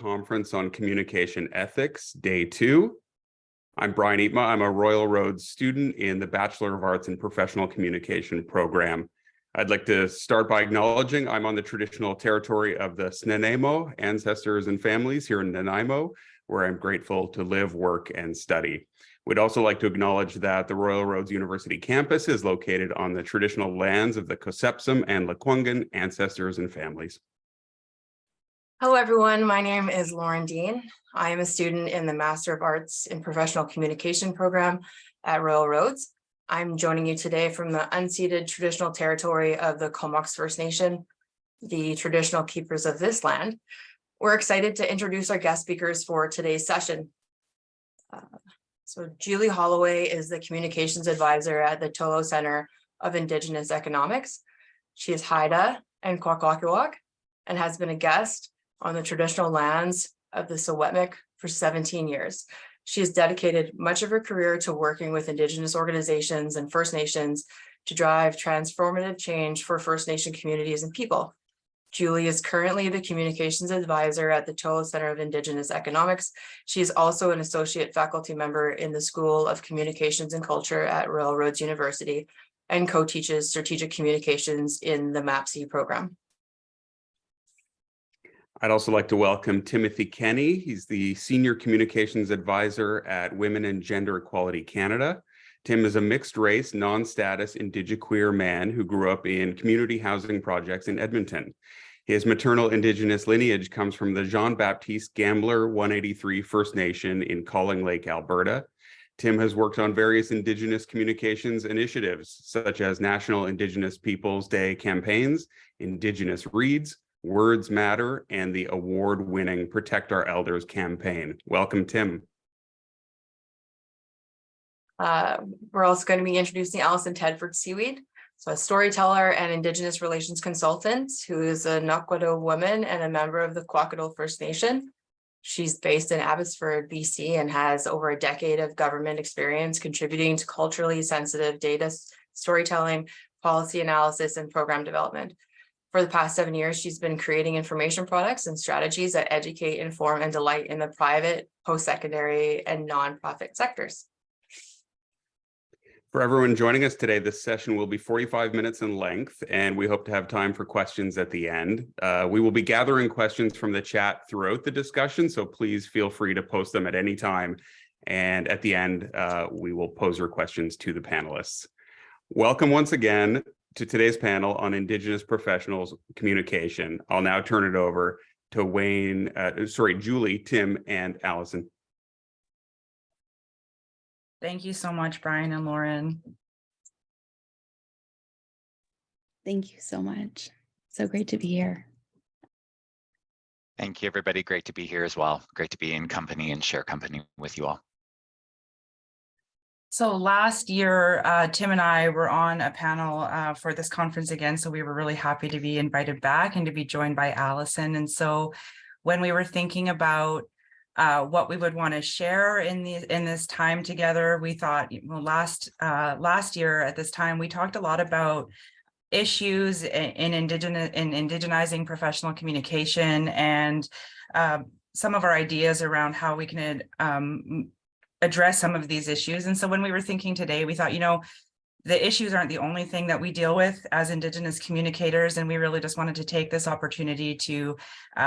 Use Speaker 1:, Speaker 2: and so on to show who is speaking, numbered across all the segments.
Speaker 1: Conference on Communication Ethics, Day 2. I'm Brian Eatma. I'm a Royal Roads student in the Bachelor of Arts in Professional Communication program. I'd like to start by acknowledging I'm on the traditional territory of the Snuneymuxw ancestors and families here in Nanaimo, where I'm grateful to live, work, and study. We'd also like to acknowledge that the Royal Roads University campus is located on the traditional lands of the Cosepsum and Lekwungen ancestors and families.
Speaker 2: Hello, everyone. My name is Lauren Dean. I am a student in the Master of Arts in Professional Communication program at Royal Roads. I'm joining you today from the unceded traditional territory of the Comox First Nation, the traditional keepers of this land. We're excited to introduce our guest speakers for today's session. So Juli Holloway is the Communications Advisor at the Tolo Center of Indigenous Economics. She is Haida and Kwakwaka'wakw and has been a guest on the traditional lands of the Secwepemc for 17 years. She has dedicated much of her career to working with Indigenous organizations and First Nations to drive transformative change for First Nation communities and people. Juli is currently the Communications Advisor at the Tolo Center of Indigenous Economics. She is also an associate faculty member in the School of Communications and Culture at Royal Roads University and co-teaches strategic communications in the MAPC program.
Speaker 1: I'd also like to welcome Timothy Kenny. He's the Senior Communications Advisor at Women and Gender Equality Canada. Tim is a mixed-race, non-status Indigiqueer man who grew up in community housing projects in Edmonton. His maternal Indigenous lineage comes from the Jean-Baptiste Gambler 183 First Nation in Calling Lake, Alberta. Tim has worked on various Indigenous communications initiatives, such as National Indigenous Peoples Day campaigns, Indigenous Reads, Words Matter, and the award-winning Protect Our Elders campaign. Welcome, Tim.
Speaker 2: We're also going to be introducing Alison Tedford Seaweed, so a storyteller and Indigenous relations consultant who is a Nakwado woman and a member of the Kwakiutl First Nation. She's based in Abbotsford, BC, and has over a decade of government experience contributing to culturally sensitive data storytelling, policy analysis, and program development. For the past 7 years, she's been creating information products and strategies that educate, inform, and delight in the private, post-secondary, and nonprofit sectors.
Speaker 1: For everyone joining us today, this session will be 45 minutes in length, and we hope to have time for questions at the end. We will be gathering questions from the chat throughout the discussion, so please feel free to post them at any time. And at the end, we will pose your questions to the panelists. Welcome once again to today's panel on Indigenous professionals communication. I'll now turn it over to Juli, Tim, and Alison.
Speaker 3: Thank you so much, Brian and Lauren.
Speaker 4: Thank you so much. So great to be here.
Speaker 5: Thank you, everybody. Great to be here as well. Great to be in company and share company with you all.
Speaker 3: So last year, Tim and I were on a panel for this conference again, so we were really happy to be invited back and to be joined by Alison. And so when we were thinking about what we would want to share in this time together, we thought, well, last year at this time, we talked a lot about issues in indigenizing professional communication and some of our ideas around how we can address some of these issues. And so when we were thinking today, we thought, the issues aren't the only thing that we deal with as Indigenous communicators, and we really just wanted to take this opportunity to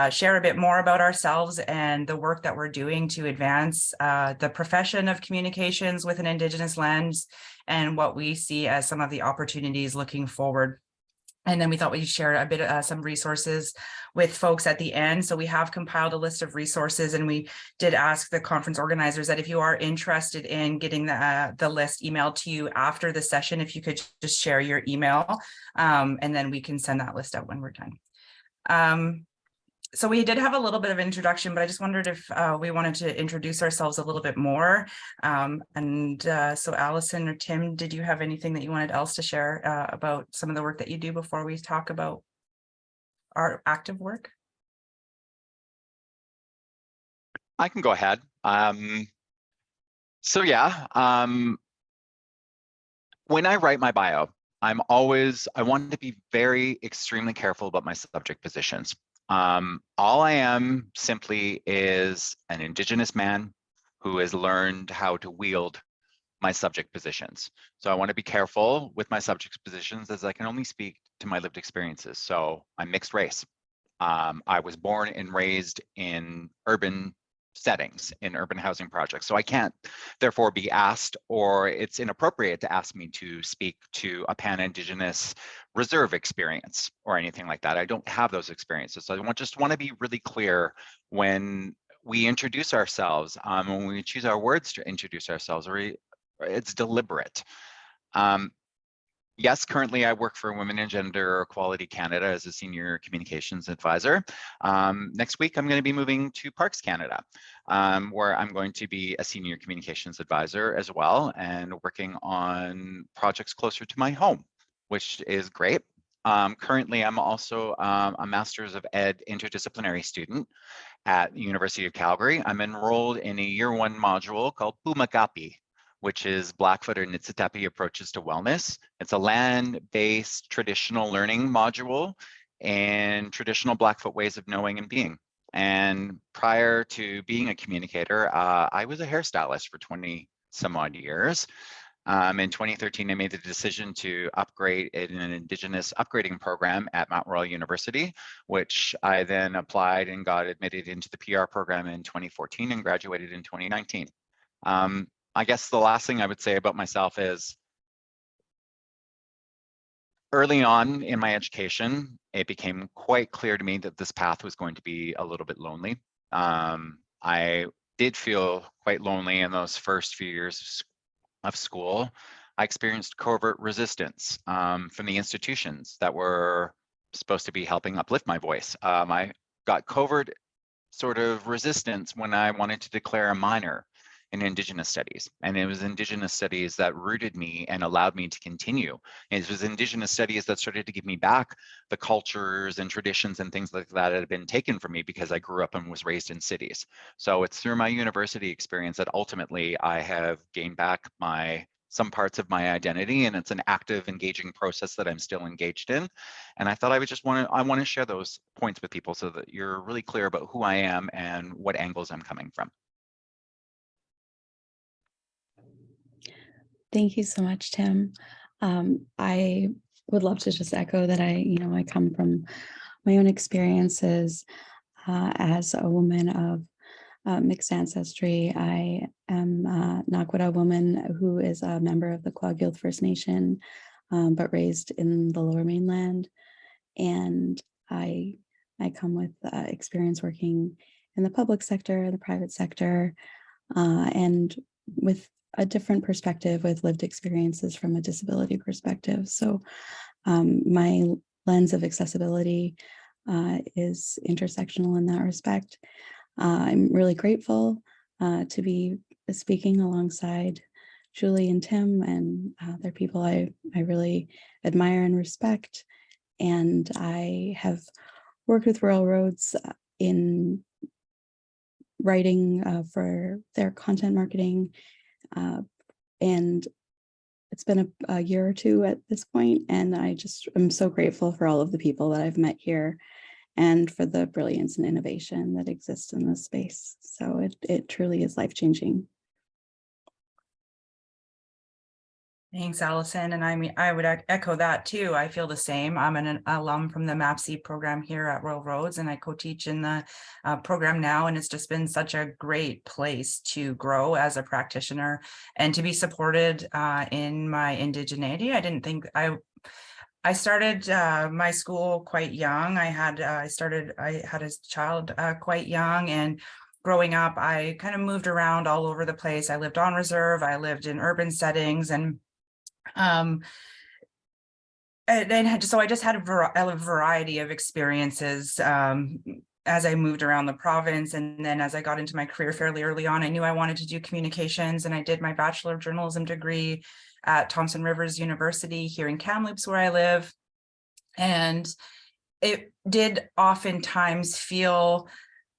Speaker 3: share a bit more about ourselves and the work that we're doing to advance the profession of communications with an Indigenous lens and what we see as some of the opportunities looking forward. And then we thought we'd share a bit some resources with folks at the end. So we have compiled a list of resources, and we did ask the conference organizers that if you are interested in getting the list emailed to you after the session, if you could just share your email, and then we can send that list out when we're done. So we did have a little bit of introduction, but I just wondered if we wanted to introduce ourselves a little bit more. So Alison or Tim, did you have anything that you wanted else to share about some of the work that you do before we talk about our active work?
Speaker 5: I can go ahead. When I write my bio, I want to be extremely careful about my subject positions. All I am simply is an Indigenous man who has learned how to wield my subject positions. So I want to be careful with my subject positions as I can only speak to my lived experiences. So I'm mixed race. I was born and raised in urban settings, in urban housing projects. So I can't therefore be asked, or it's inappropriate to ask me to speak to a pan-Indigenous reserve experience or anything like that. I don't have those experiences. So I just want to be really clear when we introduce ourselves, when we choose our words to introduce ourselves, it's deliberate. Yes, currently I work for Women and Gender Equality Canada as a senior communications advisor. Next week, I'm going to be moving to Parks Canada, where I'm going to be a senior communications advisor as well, and working on projects closer to my home, which is great. Currently, I'm also a Master's of Ed interdisciplinary student at the University of Calgary. I'm enrolled in a year 1 module called Pumakapi, which is Blackfoot or Niitsitapi approaches to wellness. It's a land-based traditional learning module and traditional Blackfoot ways of knowing and being. And prior to being a communicator, I was a hairstylist for 20 some odd years. In 2013, I made the decision to upgrade in an Indigenous upgrading program at Mount Royal University, which I then applied and got admitted into the PR program in 2014 and graduated in 2019. I guess the last thing I would say about myself is early on in my education, it became quite clear to me that this path was going to be a little bit lonely. I did feel quite lonely in those first few years of school. I experienced covert resistance from the institutions that were supposed to be helping uplift my voice. I got covert sort of resistance when I wanted to declare a minor in Indigenous studies. And it was Indigenous studies that rooted me and allowed me to continue. And it was Indigenous studies that started to give me back the cultures and traditions and things like that had been taken from me because I grew up and was raised in cities. So it's through my university experience that ultimately I have gained back some parts of my identity, and it's an active, engaging process that I'm still engaged in. And I thought I want to share those points with people so that you're really clear about who I am and what angles I'm coming from.
Speaker 4: Thank you so much, Tim. I would love to just echo that I come from my own experiences as a woman of mixed ancestry. I am a Nakwita woman who is a member of the Kwakiutl First Nation, but raised in the Lower Mainland. And I come with experience working in the public sector, the private sector, and with a different perspective with lived experiences from a disability perspective. So my lens of accessibility is intersectional in that respect. I'm really grateful to be speaking alongside Juli and Tim, and they're people I really admire and respect. And I have worked with Royal Roads in writing for their content marketing. And it's been a year or two at this point, and I'm so grateful for all of the people that I've met here and for the brilliance and innovation that exists in this space. So it truly is life-changing.
Speaker 3: Thanks, Alison. And I mean, I would echo that too. I feel the same. I'm an alum from the MAPC program here at Royal Roads, and I co-teach in the program now. And it's just been such a great place to grow as a practitioner and to be supported in my indigeneity. I didn't think I started my school quite young. I had a child quite young, and growing up, I kind of moved around all over the place. I lived on reserve. I lived in urban settings, and so I just had a variety of experiences as I moved around the province. And then as I got into my career fairly early on, I knew I wanted to do communications, and I did my Bachelor of Journalism degree at Thompson Rivers University here in Kamloops, where I live. And it did oftentimes feel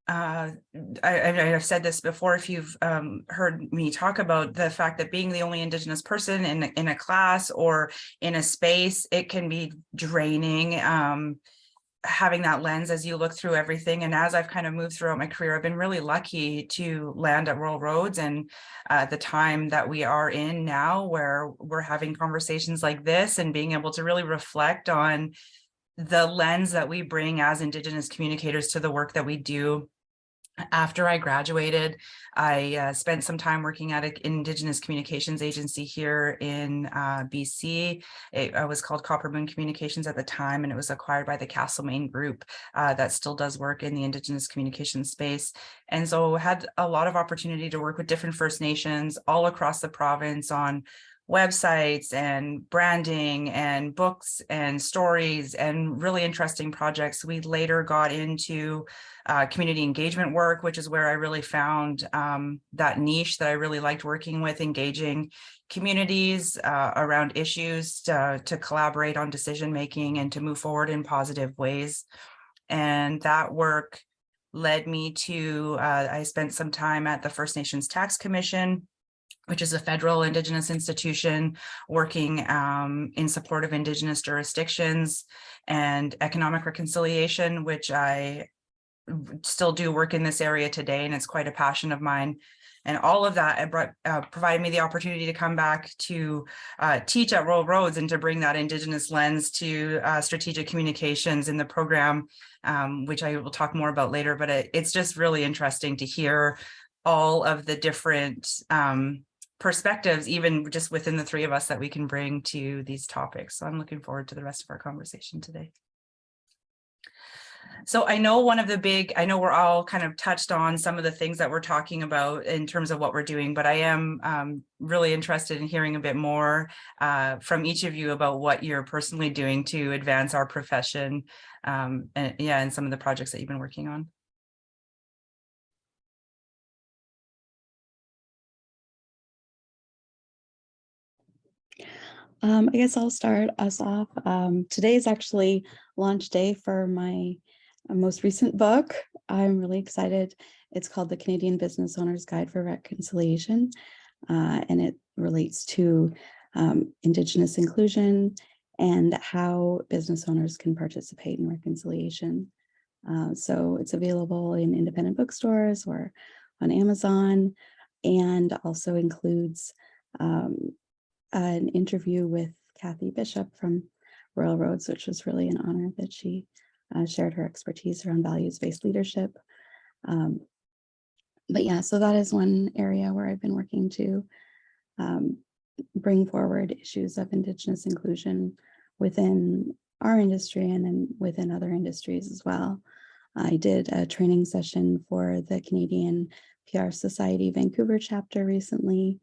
Speaker 3: I've said this before, if you've heard me talk about the fact that being the only Indigenous person in a class or in a space, it can be draining. having that lens as you look through everything. And as I've kind of moved throughout my career, I've been really lucky to land at Rural Roads, and the time that we are in now, where we're having conversations like this and being able to really reflect on the lens that we bring as Indigenous communicators to the work that we do. After I graduated, I spent some time working at an Indigenous communications agency here in BC. It was called Copper Moon Communications at the time, and it was acquired by the Castlemaine Group that still does work in the Indigenous communication space. And so had a lot of opportunity to work with different First Nations all across the province on websites and branding and books and stories and really interesting projects. We later got into community engagement work, which is where I really found that niche that I really liked working with, engaging communities around issues to collaborate on decision making and to move forward in positive ways. And that work led me to, I spent some time at the First Nations Tax Commission, which is a federal Indigenous institution working in support of Indigenous jurisdictions and economic reconciliation, which I still do work in this area today, and it's quite a passion of mine. And all of that provided me the opportunity to come back to teach at Rural Roads and to bring that Indigenous lens to strategic communications in the program, which I will talk more about later. But it's just really interesting to hear all of the different perspectives, even just within the three of us, that we can bring to these topics. So I'm looking forward to the rest of our conversation today. So I know I know we're all kind of touched on some of the things that we're talking about in terms of what we're doing, but I am really interested in hearing a bit more from each of you about what you're personally doing to advance our profession, and some of the projects that you've been working on.
Speaker 4: I guess I'll start us off. Today is actually launch day for my most recent book. I'm really excited. It's called The Canadian Business Owner's Guide for Reconciliation, and it relates to Indigenous inclusion and how business owners can participate in reconciliation. So it's available in independent bookstores or on Amazon, and also includes an interview with Kathy Bishop from Rural Roads, which was really an honor that she shared her expertise around values-based leadership. But yeah, so that is one area where I've been working to bring forward issues of Indigenous inclusion within our industry and then within other industries as well. I did a training session for the Canadian PR Society Vancouver chapter recently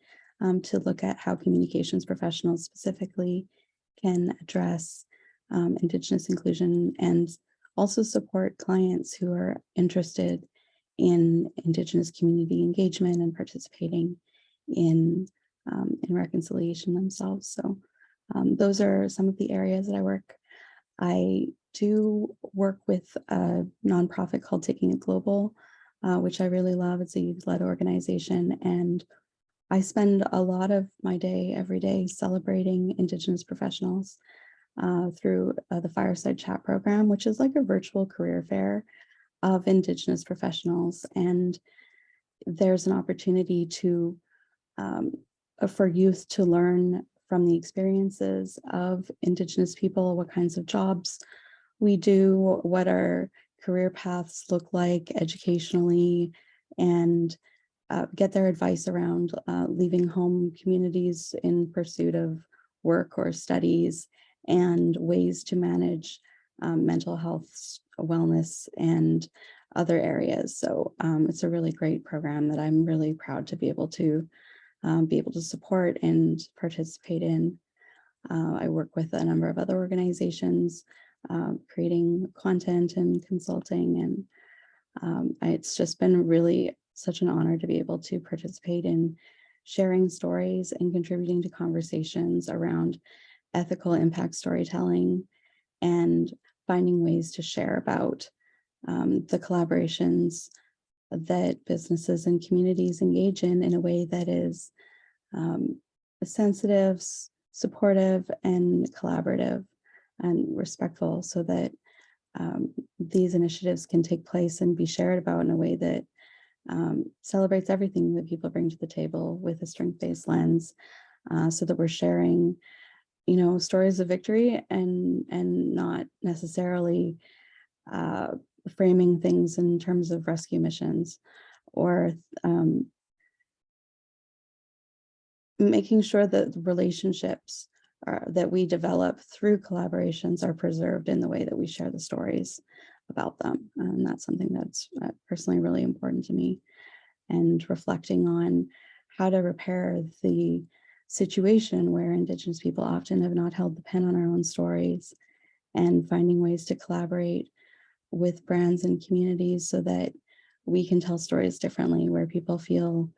Speaker 4: to look at how communications professionals specifically can address Indigenous inclusion and also support clients who are interested in Indigenous community engagement and participating in reconciliation themselves. So those are some of the areas that I work. I do work with a nonprofit called Taking It Global, which I really love. It's a youth-led organization, and I spend a lot of my day every day celebrating Indigenous professionals through the Fireside Chat program, which is like a virtual career fair of Indigenous professionals. And there's an opportunity to for youth to learn from the experiences of Indigenous people, what kinds of jobs we do, what our career paths look like educationally, and get their advice around leaving home communities in pursuit of work or studies, and ways to manage mental health, wellness, and other areas. So it's a really great program that I'm really proud to be able to support and participate in. I work with a number of other organizations, creating content and consulting, and it's just been really such an honor to be able to participate in sharing stories and contributing to conversations around ethical impact storytelling and finding ways to share about the collaborations that businesses and communities engage in a way that is sensitive, supportive, and collaborative and respectful, so that these initiatives can take place and be shared about in a way that celebrates everything that people bring to the table with a strength-based lens, so that we're sharing, stories of victory and not necessarily framing things in terms of rescue missions, or making sure that the relationships that we develop through collaborations are preserved in the way that we share the stories about them. And that's something that's personally really important to me. And reflecting on how to repair the situation where Indigenous people often have not held the pen on our own stories, and finding ways to collaborate with brands and communities so that we can tell stories differently, where people feel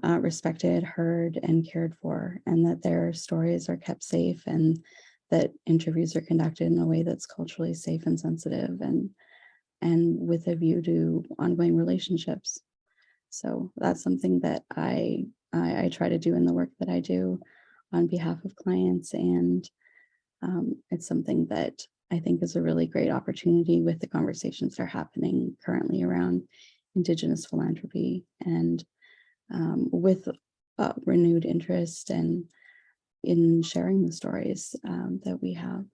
Speaker 4: respected, heard, and cared for, and that their stories are kept safe, and that interviews are conducted in a way that's culturally safe and sensitive, and with a view to ongoing relationships. So that's something that I try to do in the work that I do on behalf of clients, and it's something that I think is a really great opportunity with the conversations that are happening currently around Indigenous philanthropy, and with renewed interest and in sharing the stories that we have.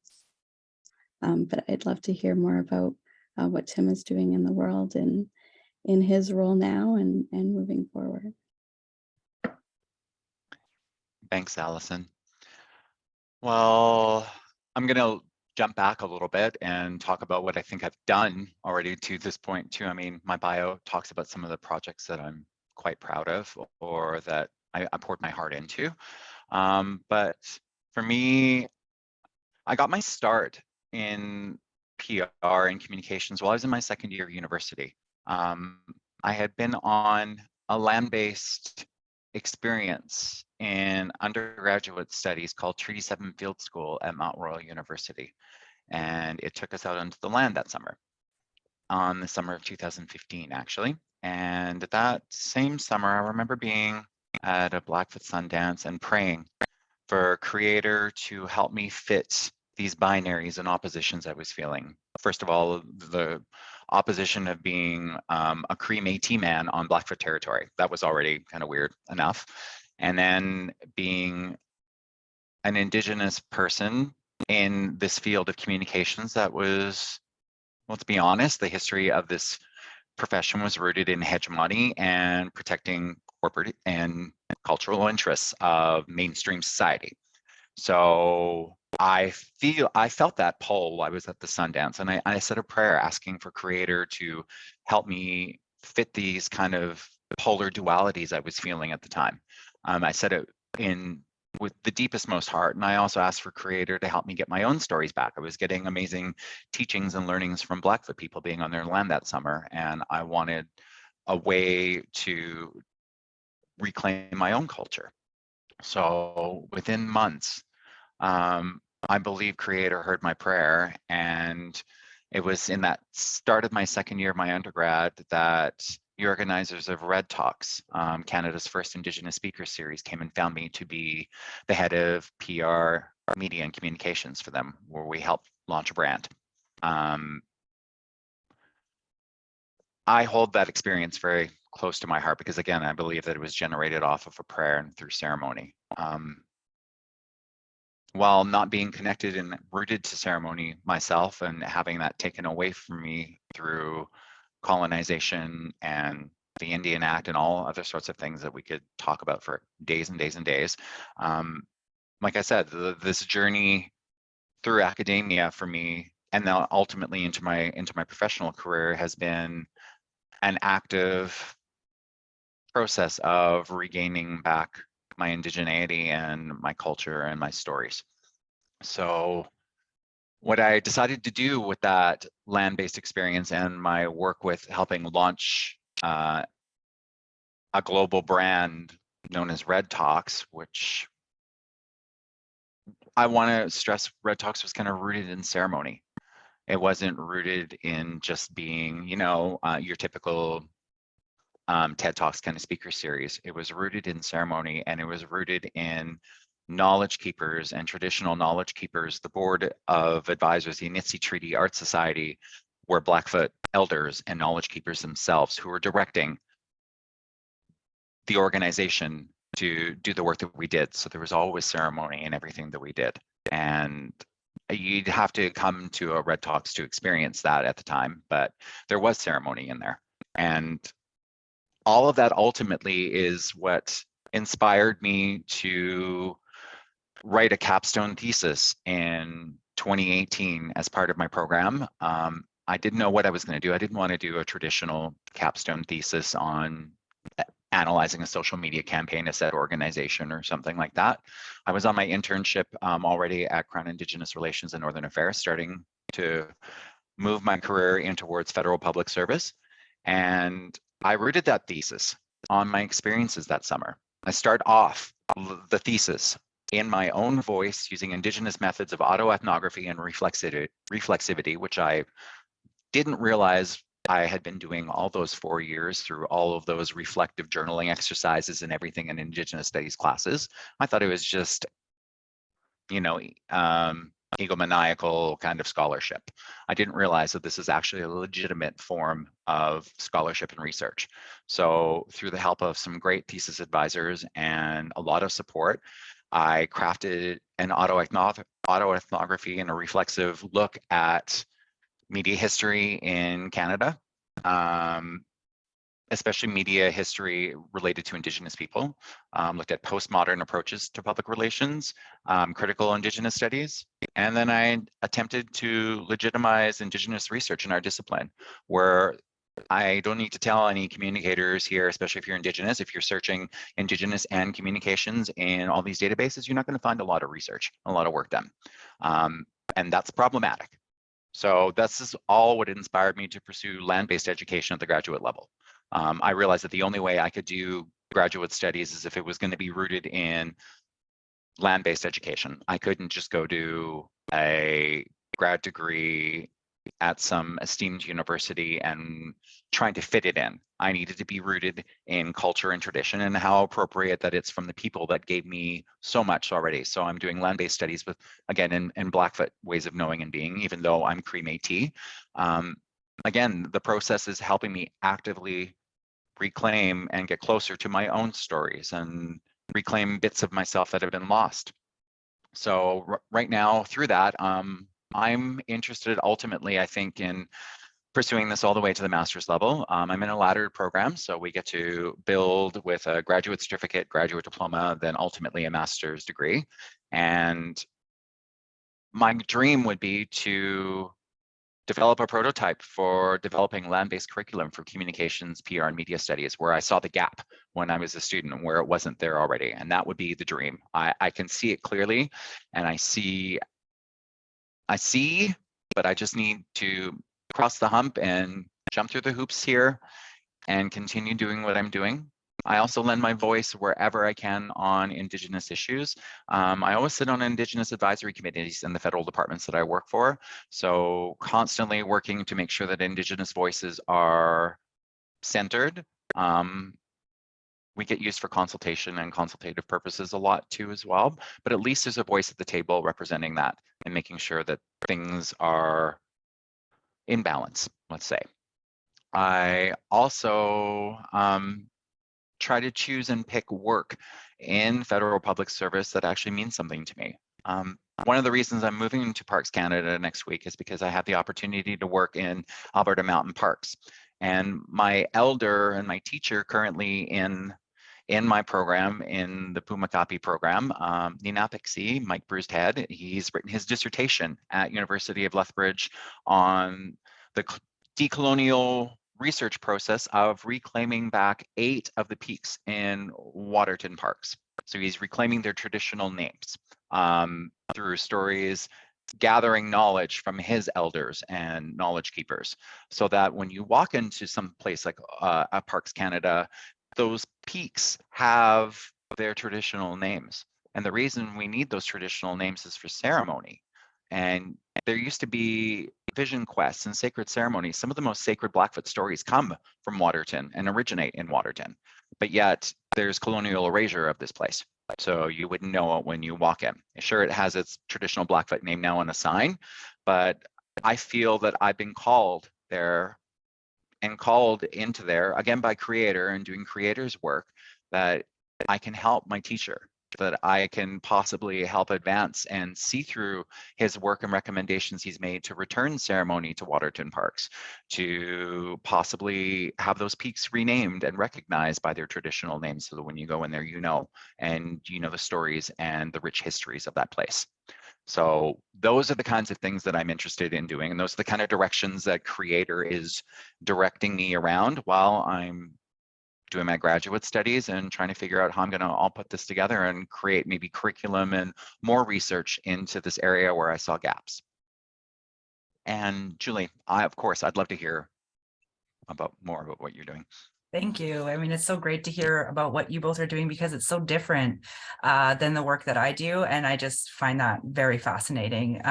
Speaker 4: But I'd love to hear more about what Tim is doing in the world and in his role now and moving forward.
Speaker 5: Thanks, Alison. Well, I'm going to jump back a little bit and talk about what I think I've done already to this point too. I mean, my bio talks about some of the projects that I'm quite proud of, or that I poured my heart into. But for me, I got my start in PR and communications while I was in my second year of university. I had been on a land-based experience in undergraduate studies called Treaty 7 Field School at Mount Royal University. And it took us out onto the land that summer, on the summer of 2015, actually. And that same summer, I remember being at a Blackfoot Sundance and praying for a creator to help me fit these binaries and oppositions I was feeling. First of all, the opposition of being a Cree Métis man on Blackfoot territory. That was already kind of weird enough. And then being an Indigenous person in this field of communications that was, well, to be honest, the history of this profession was rooted in hegemony and protecting corporate and cultural interests of mainstream society. So I felt that pull while I was at the Sundance, and I said a prayer asking for Creator to help me fit these kind of polar dualities I was feeling at the time. I said it with the deepest, most heart, and I also asked for Creator to help me get my own stories back. I was getting amazing teachings and learnings from Blackfoot people being on their land that summer, and I wanted a way to reclaim my own culture. So within months, I believe Creator heard my prayer, and it was in that start of my second year of my undergrad that the organizers of Red Talks, Canada's first Indigenous speaker series, came and found me to be the head of PR, media, and communications for them, where we helped launch a brand. I hold that experience very close to my heart because, again, I believe that it was generated off of a prayer and through ceremony. While not being connected and rooted to ceremony myself, and having that taken away from me through colonization and the Indian Act and all other sorts of things that we could talk about for days and days and days. Like I said, this journey through academia for me, and now ultimately into my professional career, has been an active process of regaining back my indigeneity and my culture and my stories. So what I decided to do with that land-based experience and my work with helping launch a global brand known as Red Talks, which I want to stress, Red Talks was kind of rooted in ceremony. It wasn't rooted in just being, your typical TED Talks kind of speaker series. It was rooted in ceremony, and it was rooted in knowledge keepers and traditional knowledge keepers, the board of advisors, the Initsi Treaty Art Society, were Blackfoot elders and knowledge keepers themselves who were directing the organization to do the work that we did. So there was always ceremony in everything that we did. And you'd have to come to a Red Talks to experience that at the time, but there was ceremony in there. And all of that ultimately is what inspired me to write a capstone thesis in 2018 as part of my program. I didn't know what I was going to do. I didn't want to do a traditional capstone thesis on analyzing a social media campaign, a set organization or something like that. I was on my internship already at Crown Indigenous Relations and Northern Affairs, starting to move my career in towards federal public service. And I rooted that thesis on my experiences that summer. I start off the thesis in my own voice using Indigenous methods of autoethnography and reflexivity, which I didn't realize I had been doing all those 4 years through all of those reflective journaling exercises and everything in Indigenous studies classes. I thought it was just, egomaniacal kind of scholarship. I didn't realize that this is actually a legitimate form of scholarship and research. So through the help of some great thesis advisors and a lot of support, I crafted an autoethnography and a reflexive look at media history in Canada, especially media history related to Indigenous people, looked at postmodern approaches to public relations, critical Indigenous studies, and then I attempted to legitimize Indigenous research in our discipline, where I don't need to tell any communicators here, especially if you're Indigenous, if you're searching Indigenous and communications in all these databases, you're not going to find a lot of research, a lot of work done. And that's problematic. So this is all what inspired me to pursue land-based education at the graduate level. I realized that the only way I could do graduate studies is if it was going to be rooted in land-based education. I couldn't just go do a grad degree at some esteemed university and trying to fit it in. I needed to be rooted in culture and tradition, and how appropriate that it's from the people that gave me so much already. So I'm doing land-based studies with, again, in Blackfoot ways of knowing and being, even though I'm Cree Métis. Again, the process is helping me actively reclaim and get closer to my own stories and reclaim bits of myself that have been lost. So right now through that, I'm interested ultimately, I think, in pursuing this all the way to the master's level. I'm in a laddered program, so we get to build with a graduate certificate, graduate diploma, then ultimately a master's degree. And my dream would be to develop a prototype for developing land-based curriculum for communications, PR, and media studies, where I saw the gap when I was a student and where it wasn't there already. And that would be the dream. I can see it clearly, and I see, but I just need to cross the hump and jump through the hoops here and continue doing what I'm doing. I also lend my voice wherever I can on Indigenous issues. I always sit on Indigenous advisory committees in the federal departments that I work for. So constantly working to make sure that Indigenous voices are centered. We get used for consultation and consultative purposes a lot too as well, but at least there's a voice at the table representing that and making sure that things are in balance, let's say. I also try to choose and pick work in federal public service that actually means something to me. One of the reasons I'm moving to Parks Canada next week is because I have the opportunity to work in Alberta Mountain Parks. And my elder and my teacher currently in my program, in the Pumakapi program, Ninapixi, Mike Bruised-Head, he's written his dissertation at University of Lethbridge on the decolonial research process of reclaiming back 8 of the peaks in Waterton parks. So he's reclaiming their traditional names through stories, gathering knowledge from his elders and knowledge keepers, so that when you walk into some place like Parks Canada, those peaks have their traditional names. And the reason we need those traditional names is for ceremony. And there used to be vision quests and sacred ceremonies. Some of the most sacred Blackfoot stories come from Waterton and originate in Waterton, but yet there's colonial erasure of this place. So you wouldn't know it when you walk in. Sure, it has its traditional Blackfoot name now on a sign, but I feel that I've been called there and called into there, again by creator and doing creator's work, that I can help my teacher, that I can possibly help advance and see through his work and recommendations he's made to return ceremony to Waterton Parks, to possibly have those peaks renamed and recognized by their traditional names, so that when you go in there, and you know the stories and the rich histories of that place. So those are the kinds of things that I'm interested in doing, and those are the kind of directions that creator is directing me around while I'm doing my graduate studies and trying to figure out how I'm going to all put this together and create maybe curriculum and more research into this area where I saw gaps. And Julie, of course, I'd love to hear more about what you're doing.
Speaker 3: Thank you. I mean, it's so great to hear about what you both are doing, because it's so different than the work that I do. And I just find that very fascinating.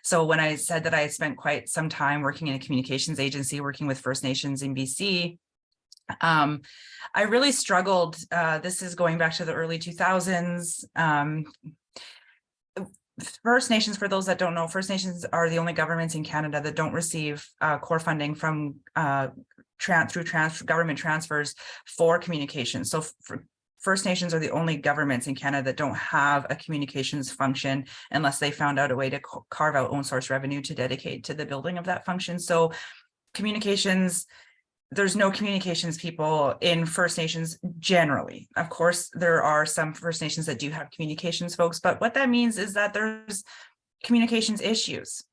Speaker 3: So when I said that I spent quite some time working in a communications agency, working with First Nations in BC, I really struggled. This is going back to the early 2000s. First Nations, for those that don't know, First Nations are the only governments in Canada that don't receive core funding from government transfers for communication. So First Nations are the only governments in Canada that don't have a communications function unless they found out a way to carve out own source revenue to dedicate to the building of that function. So communications, there's no communications people in First Nations generally. Of course, there are some First Nations that do have communications folks, but what that means is that there's communications issues.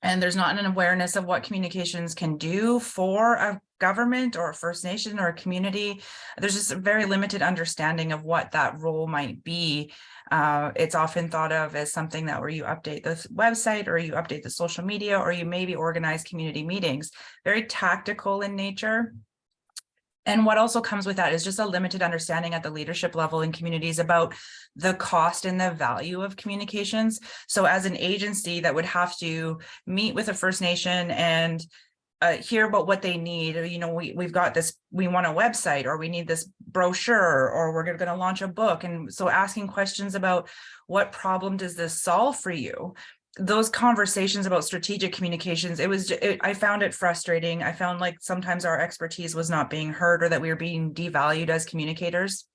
Speaker 3: And there's not an awareness of what communications can do for a government or a First Nation or a community. There's just a very limited understanding of what that role might be. It's often thought of as something that where you update the website, or you update the social media, or you maybe organize community meetings, very tactical in nature. And what also comes with that is just a limited understanding at the leadership level in communities about the cost and the value of communications. So as an agency that would have to meet with a First Nation and hear about what they need, or, you know, we've got this, we want a website, or we need this brochure, or we're going to launch a book. And so asking questions about what problem does this solve for you? Those conversations about strategic communications, I found it frustrating. I found like sometimes our expertise was not being heard, or that we were being devalued as communicators.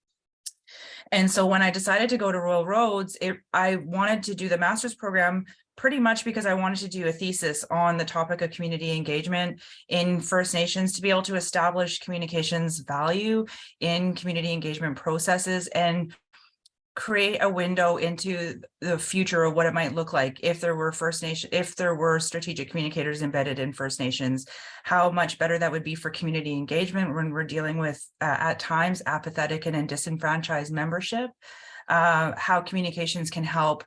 Speaker 3: And so when I decided to go to Royal Roads, I wanted to do the master's program pretty much because I wanted to do a thesis on the topic of community engagement in First Nations, to be able to establish communications value in community engagement processes and create a window into the future of what it might look like if there were strategic communicators embedded in First Nations, how much better that would be for community engagement when we're dealing with at times apathetic and disenfranchised membership, how communications can help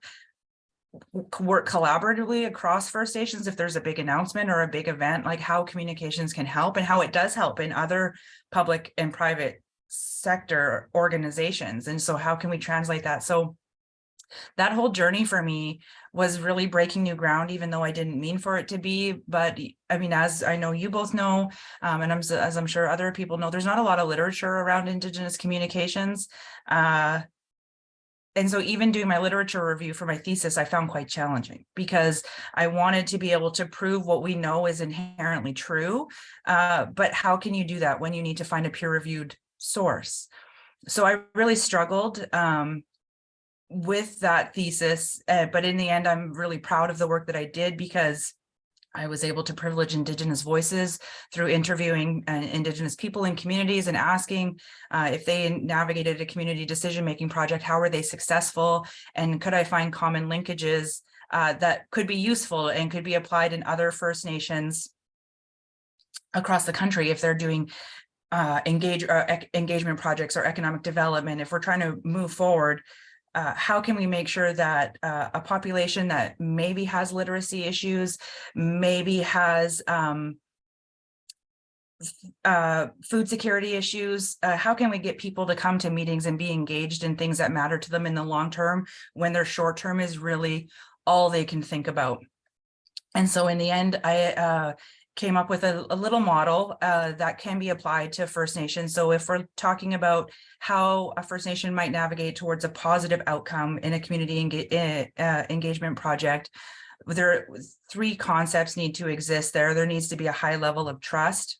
Speaker 3: work collaboratively across First Nations if there's a big announcement or a big event, like how communications can help and how it does help in other public and private sector organizations. And so how can we translate that? So that whole journey for me was really breaking new ground, even though I didn't mean for it to be. But I mean, as I know you both know, and as I'm sure other people know, there's not a lot of literature around Indigenous communications. And so even doing my literature review for my thesis, I found quite challenging, because I wanted to be able to prove what we know is inherently true. But how can you do that when you need to find a peer-reviewed source? So I really struggled with that thesis, but in the end, I'm really proud of the work that I did, because I was able to privilege Indigenous voices through interviewing Indigenous people in communities and asking if they navigated a community decision-making project, how were they successful, and could I find common linkages that could be useful and could be applied in other First Nations across the country if they're doing engagement projects or economic development. If we're trying to move forward, how can we make sure that a population that maybe has literacy issues, maybe has food security issues, how can we get people to come to meetings and be engaged in things that matter to them in the long term, when their short term is really all they can think about? And so in the end, I came up with a little model that can be applied to First Nations. So if we're talking about how a First Nation might navigate towards a positive outcome in a community engagement project, there are 3 concepts need to exist there. There needs to be a high level of trust.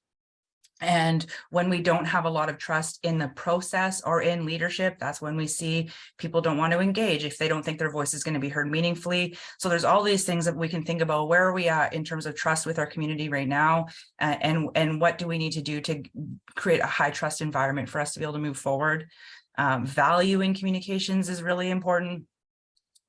Speaker 3: And when we don't have a lot of trust in the process or in leadership, that's when we see people don't want to engage if they don't think their voice is going to be heard meaningfully. So there's all these things that we can think about. Where are we at in terms of trust with our community right now? And what do we need to do to create a high trust environment for us to be able to move forward? Value in communications is really important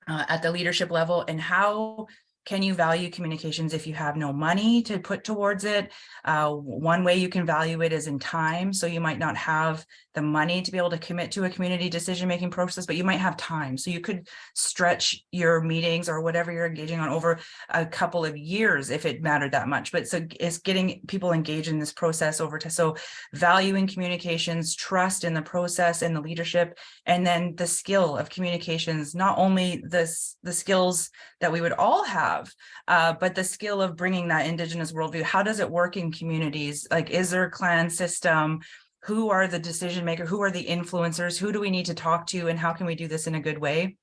Speaker 3: at the leadership level. And how can you value communications if you have no money to put towards it? One way you can value it is in time. So you might not have the money to be able to commit to a community decision-making process, but you might have time. So you could stretch your meetings or whatever you're engaging on over a couple of years if it mattered that much. But so it's getting people engaged in this process over time. So valuing communications, trust in the process and the leadership, and then the skill of communications, not only the skills that we would all have, but the skill of bringing that Indigenous worldview. How does it work in communities? Like, is there a clan system? Who are the decision makers? Who are the influencers? Who do we need to talk to? And how can we do this in a good way?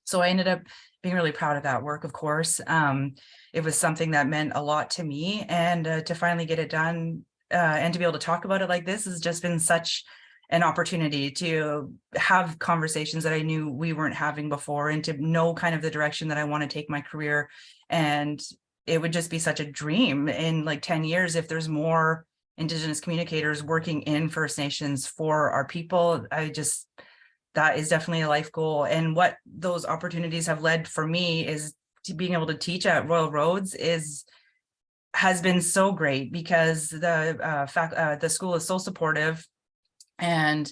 Speaker 3: So I ended up being really proud of that work, of course. It was something that meant a lot to me, and to finally get it done and to be able to talk about it like this has just been such an opportunity to have conversations that I knew we weren't having before, and to know kind of the direction that I want to take my career. And it would just be such a dream in like 10 years if there's more Indigenous communicators working in First Nations for our people. That is definitely a life goal. And what those opportunities have led for me is to being able to teach at Royal Roads has been so great, because the school is so supportive. And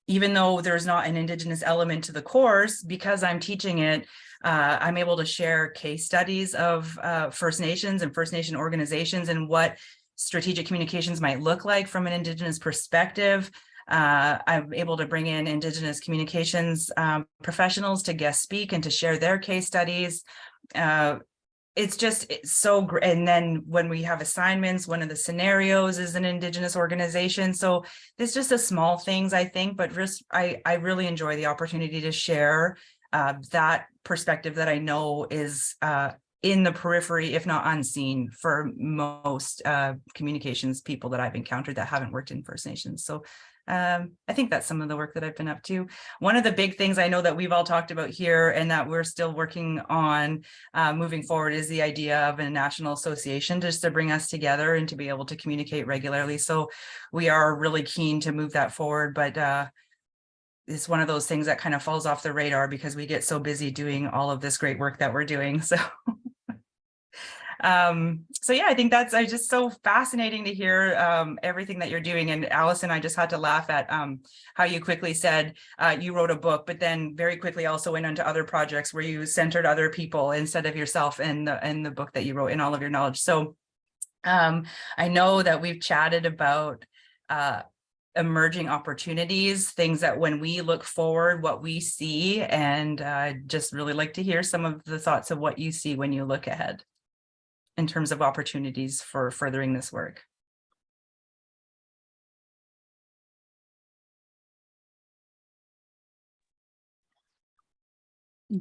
Speaker 3: even though there's not an Indigenous element to the course, because I'm teaching it, I'm able to share case studies of First Nations and First Nation organizations and what strategic communications might look like from an Indigenous perspective. I'm able to bring in Indigenous communications professionals to guest speak and to share their case studies. It's so great. And then when we have assignments, one of the scenarios is an Indigenous organization. So it's just the small things, I think, but just I really enjoy the opportunity to share that perspective that I know is in the periphery, if not unseen, for most communications people that I've encountered that haven't worked in First Nations. So I think that's some of the work that I've been up to. One of the big things I know that we've all talked about here and that we're still working on moving forward is the idea of a national association, just to bring us together and to be able to communicate regularly. So we are really keen to move that forward, but it's one of those things that kind of falls off the radar because we get so busy doing all of this great work that we're doing. So yeah, I think that's just so fascinating to hear everything that you're doing. And Alison, I just had to laugh at how you quickly said you wrote a book, but then very quickly also went into other projects where you centered other people instead of yourself in the book that you wrote, in all of your knowledge. So I know that we've chatted about emerging opportunities, things that when we look forward, what we see, and just really like to hear some of the thoughts of what you see when you look ahead in terms of opportunities for furthering this work.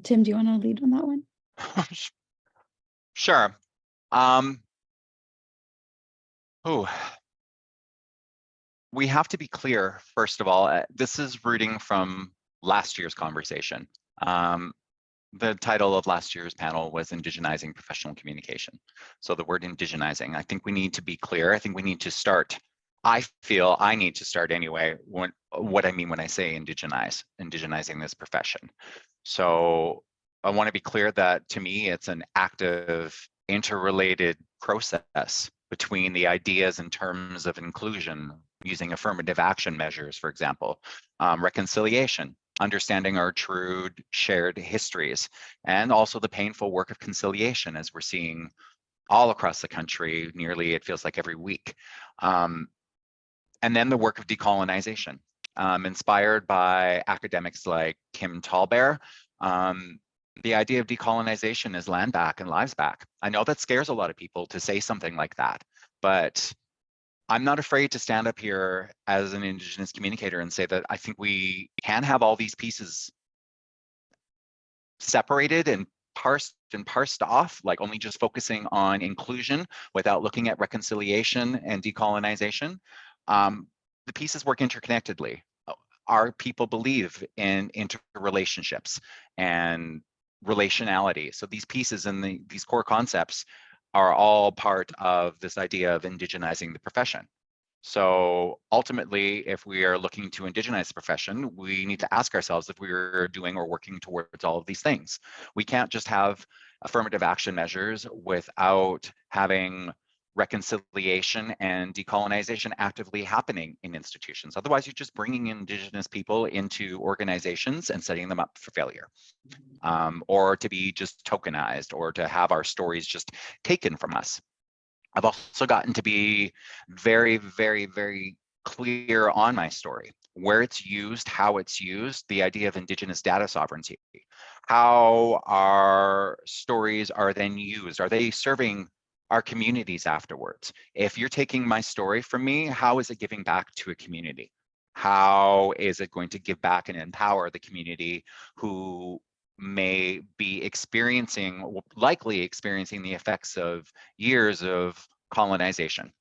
Speaker 4: Tim, do you want to lead on that one?
Speaker 5: Sure. We have to be clear, first of all, this is rooting from last year's conversation. The title of last year's panel was Indigenizing Professional Communication. So the word indigenizing, I think we need to be clear. I think we need to start. I feel I need to start anyway, what I mean when I say indigenizing this profession. So I want to be clear that to me, it's an active, interrelated process between the ideas in terms of inclusion, using affirmative action measures, for example, reconciliation, understanding our true shared histories, and also the painful work of conciliation, as we're seeing all across the country, nearly, it feels like every week. And then the work of decolonization, inspired by academics like Kim Tallbear. The idea of decolonization is land back and lives back. I know that scares a lot of people to say something like that, but I'm not afraid to stand up here as an Indigenous communicator and say that I think we can have all these pieces separated and parsed and parsed off, like only just focusing on inclusion without looking at reconciliation and decolonization. The pieces work interconnectedly. Our people believe in interrelationships and relationality. So these pieces and these core concepts are all part of this idea of indigenizing the profession. So ultimately, if we are looking to indigenize the profession, we need to ask ourselves if we're doing or working towards all of these things. We can't just have affirmative action measures without having reconciliation and decolonization actively happening in institutions. Otherwise, you're just bringing Indigenous people into organizations and setting them up for failure, or to be just tokenized, or to have our stories just taken from us. I've also gotten to be very, very, very clear on my story, where it's used, how it's used, the idea of Indigenous data sovereignty, how our stories are then used. Are they serving our communities afterwards? If you're taking my story from me, how is it giving back to a community? How is it going to give back and empower the community who may be likely experiencing the effects of years of colonization?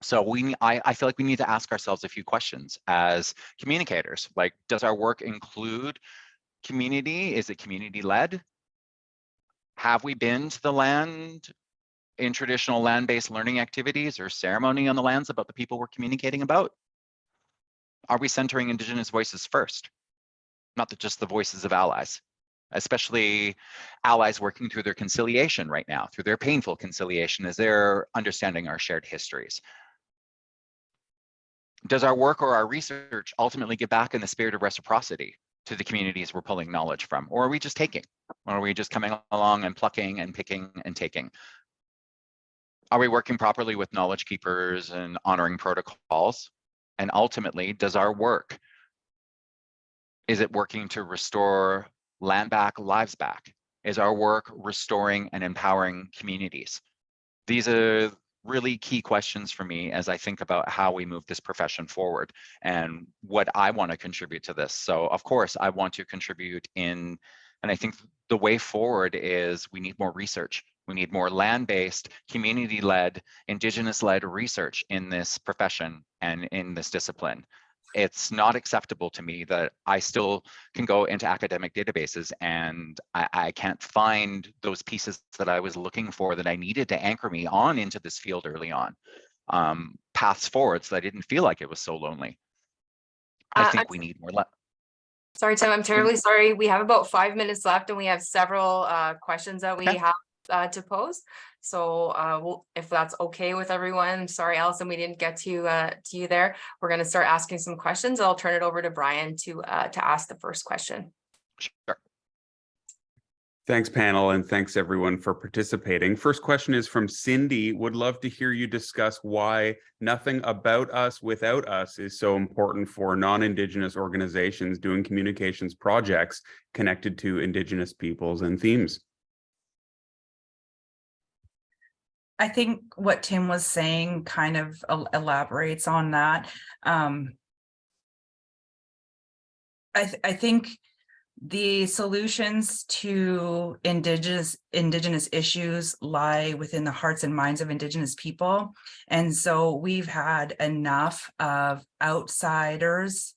Speaker 5: So I feel like we need to ask ourselves a few questions as communicators. Like, does our work include community? Is it community-led? Have we been to the land in traditional land-based learning activities or ceremony on the lands about the people we're communicating about? Are we centering Indigenous voices first? Not just the voices of allies, especially allies working through their conciliation right now, through their painful conciliation as they're understanding our shared histories. Does our work or our research ultimately get back in the spirit of reciprocity to the communities we're pulling knowledge from? Or are we just taking? Or are we just coming along and plucking and picking and taking? Are we working properly with knowledge keepers and honoring protocols? And ultimately, does our work, is it working to restore land back, lives back? Is our work restoring and empowering communities? These are really key questions for me as I think about how we move this profession forward and what I want to contribute to this. So of course, I want to contribute in, and I think the way forward is we need more research. We need more land-based, community-led, Indigenous-led research in this profession and in this discipline. It's not acceptable to me that I still can go into academic databases and I can't find those pieces that I was looking for that I needed to anchor me on into this field early on. Paths forward so that I didn't feel like it was so lonely. I think we need more.
Speaker 2: Sorry, Tim, I'm terribly sorry. We have about 5 minutes left and we have several questions that we have to pose. So if that's okay with everyone, sorry, Alison, we didn't get to you there. We're going to start asking some questions. I'll turn it over to Brian to ask the first question.
Speaker 5: Sure.
Speaker 1: Thanks, panel, and thanks everyone for participating. First question is from Cindy. Would love to hear you discuss why nothing about us without us is so important for non-Indigenous organizations doing communications projects connected to Indigenous peoples and themes.
Speaker 3: I think what Tim was saying kind of elaborates on that. I think the solutions to Indigenous issues lie within the hearts and minds of Indigenous people. And so we've had enough of outsiders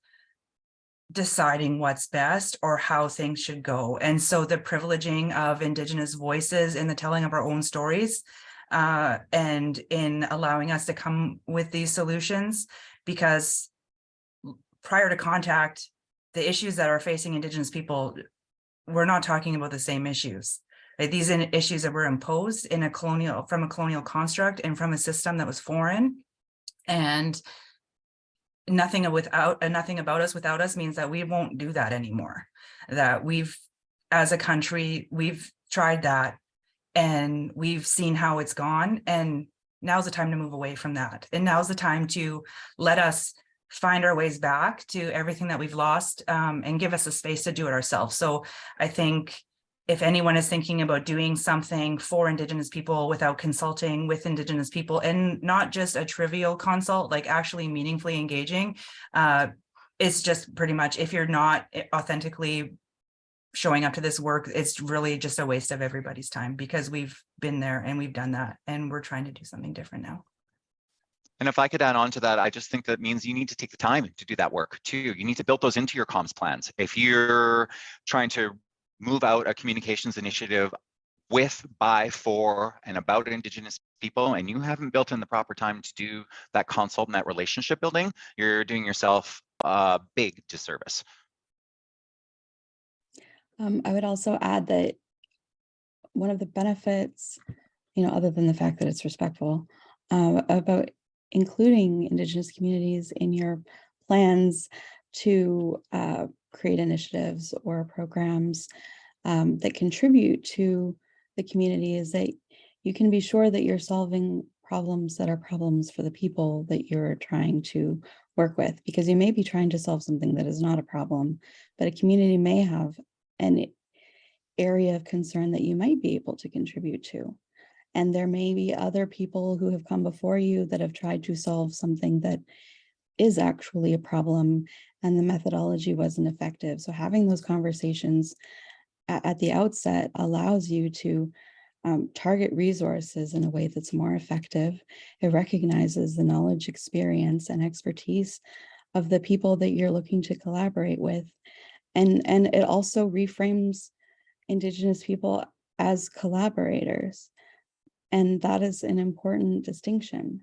Speaker 3: deciding what's best or how things should go. And so the privileging of Indigenous voices in the telling of our own stories and in allowing us to come with these solutions, because prior to contact, the issues that are facing Indigenous people, we're not talking about the same issues. Like, these are issues that were imposed in from a colonial construct and from a system that was foreign, and nothing about us without us means that we won't do that anymore. That as a country, we've tried that and we've seen how it's gone, and now's the time to move away from that. And now's the time to let us find our ways back to everything that we've lost, and give us a space to do it ourselves. So I think if anyone is thinking about doing something for Indigenous people without consulting with Indigenous people, and not just a trivial consult, like actually meaningfully engaging, it's just pretty much, if you're not authentically showing up to this work, it's really just a waste of everybody's time, because we've been there and we've done that, and we're trying to do something different now.
Speaker 5: And if I could add on to that, I just think that means you need to take the time to do that work too. You need to build those into your comms plans. If you're trying to move out a communications initiative with, by, for, and about Indigenous people, and you haven't built in the proper time to do that consult and that relationship building, you're doing yourself a big disservice.
Speaker 4: I would also add that one of the benefits, other than the fact that it's respectful, about including Indigenous communities in your plans to create initiatives or programs that contribute to the community is that you can be sure that you're solving problems that are problems for the people that you're trying to work with, because you may be trying to solve something that is not a problem, but a community may have an area of concern that you might be able to contribute to. And there may be other people who have come before you that have tried to solve something that is actually a problem and the methodology wasn't effective. So having those conversations at the outset allows you to target resources in a way that's more effective. It recognizes the knowledge, experience, and expertise of the people that you're looking to collaborate with. And it also reframes Indigenous people as collaborators. And that is an important distinction.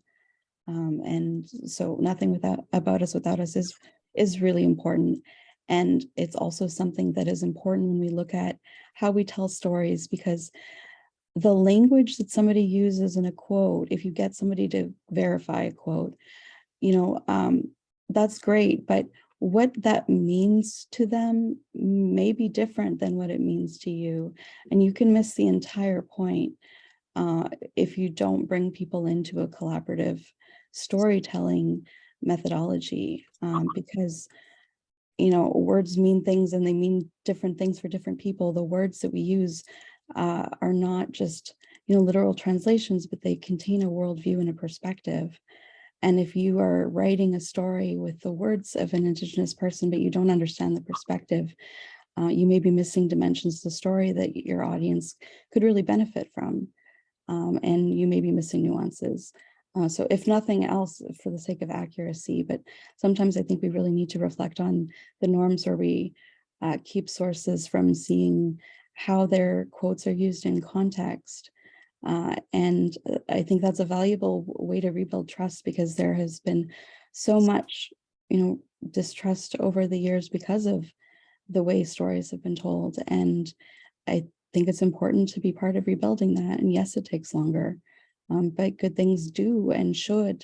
Speaker 4: And so nothing about us without us is really important. And it's also something that is important when we look at how we tell stories, because the language that somebody uses in a quote, if you get somebody to verify a quote, that's great, but what that means to them may be different than what it means to you. And you can miss the entire point if you don't bring people into a collaborative storytelling methodology, because words mean things and they mean different things for different people. The words that we use are not just literal translations, but they contain a worldview and a perspective. And if you are writing a story with the words of an Indigenous person, but you don't understand the perspective, you may be missing dimensions of the story that your audience could really benefit from. And you may be missing nuances. So if nothing else, for the sake of accuracy, but sometimes I think we really need to reflect on the norms where we keep sources from seeing how their quotes are used in context. And I think that's a valuable way to rebuild trust, because there has been so much, distrust over the years because of the way stories have been told. And I think it's important to be part of rebuilding that. And yes, it takes longer, but good things do and should.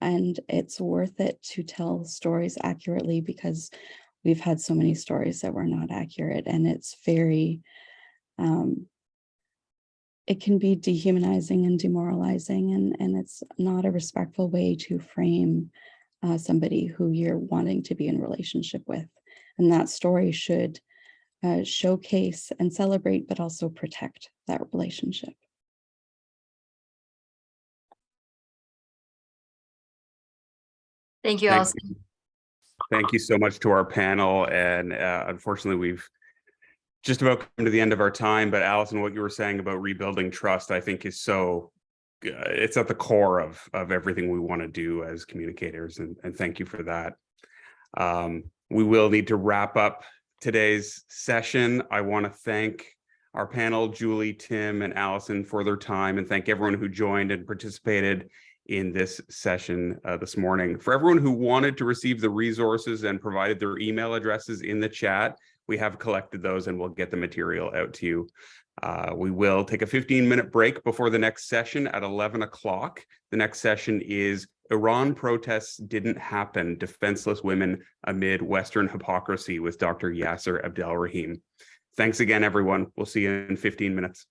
Speaker 4: And it's worth it to tell stories accurately, because we've had so many stories that were not accurate, and it's very, it can be dehumanizing and demoralizing, and it's not a respectful way to frame somebody who you're wanting to be in relationship with. And that story should showcase and celebrate, but also protect that relationship.
Speaker 2: Thank you, Alison.
Speaker 1: Thank you so much to our panel. And unfortunately, we've just about come to the end of our time. But Alison, what you were saying about rebuilding trust, I think is so, it's at the core of everything we want to do as communicators. And thank you for that. We will need to wrap up today's session. I want to thank our panel, Juli, Tim, and Alison, for their time, and thank everyone who joined and participated in this session this morning. For everyone who wanted to receive the resources and provided their email addresses in the chat, we have collected those and we'll get the material out to you. We will take a 15-minute break before the next session at 11 o'clock. The next session is Iran Protests Didn't Happen, Defenseless Women Amid Western Hypocrisy with Dr. Yasser Abdelrahim. Thanks again, everyone. We'll see you in 15 minutes.